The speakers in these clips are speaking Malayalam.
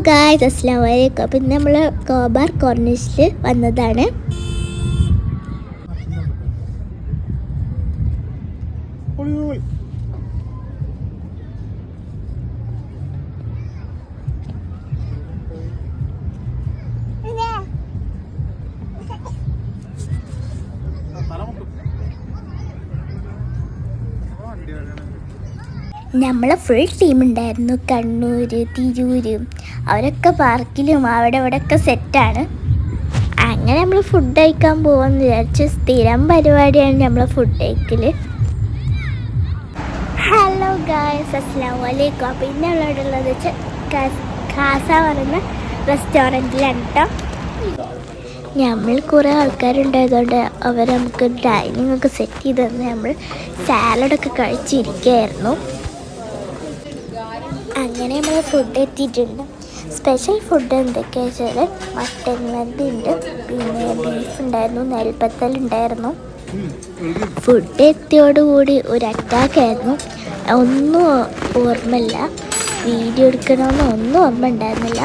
ഗായ്സ്, അസ്സലാമു അലൈക്കും. അപ്പം ഇന്ന് നമ്മൾ കോബാർ കോർണിഷിൽ വന്നതാണ്. നമ്മളെ ഫുൾ ടീം ഉണ്ടായിരുന്നു. കണ്ണൂർ, തിരൂർ, അവരൊക്കെ പാർക്കിലും അവിടെ ഇവിടെയൊക്കെ സെറ്റാണ്. അങ്ങനെ നമ്മൾ ഫുഡ് കഴിക്കാൻ പോകാമെന്ന് വിചാരിച്ചു. സ്ഥിരം പരിപാടിയാണ് നമ്മളെ ഫുഡ് കഴിക്കൽ. ഹലോ ഗായ്സ്, അസ്സലാമു അലൈക്കും. അപ്പോൾ ഇന്ന് നമ്മളവിടെ ഉള്ളത് ഖാസ പറയുന്ന റെസ്റ്റോറൻറ്റിലാണ് കേട്ടോ. നമ്മൾ കുറേ ആൾക്കാരുണ്ടായതുകൊണ്ട് അവർ നമുക്ക് ഡൈനിങ് ഒക്കെ സെറ്റ് ചെയ്ത് തന്ന് നമ്മൾ സാലഡൊക്കെ കഴിച്ചിരിക്കുകയായിരുന്നു. അങ്ങനെ നമ്മൾ ഫുഡ് എത്തിയിട്ടുണ്ട്. സ്പെഷ്യൽ ഫുഡ് എന്തൊക്കെയാണെന്ന് വെച്ചാൽ മട്ടൻ മന്തി ഉണ്ട്, പിന്നെ ബീഫ് ഉണ്ടായിരുന്നു, നെൽപ്പത്തലുണ്ടായിരുന്നു. ഫുഡ് എത്തിയോടുകൂടി ഒരു അറ്റാക്കായിരുന്നു. ഒന്നും ഓർമ്മയില്ല, വീഡിയോ എടുക്കണമെന്ന് ഒന്നും ഓർമ്മ ഉണ്ടായിരുന്നില്ല.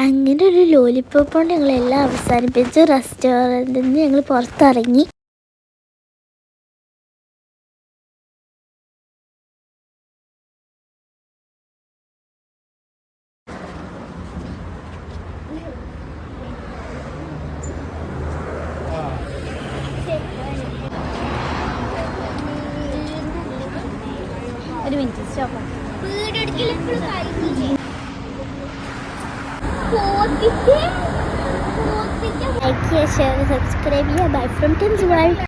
അങ്ങനെ ഒരു ലോലിപ്പോപ്പ് കൊണ്ട് ഞങ്ങളെല്ലാം അവസാനിപ്പിച്ച് റെസ്റ്റോറൻറ്റിൽ നിന്ന് ഞങ്ങൾ പുറത്തിറങ്ങി. ഒരു മിനിറ്റ് സ്റ്റോപ്പ്. ലൈക്ക് ചെയ്യുക, ഷെയർ, സബ്സ്ക്രൈബ് ചെയ്യുക. Bye from Tins world.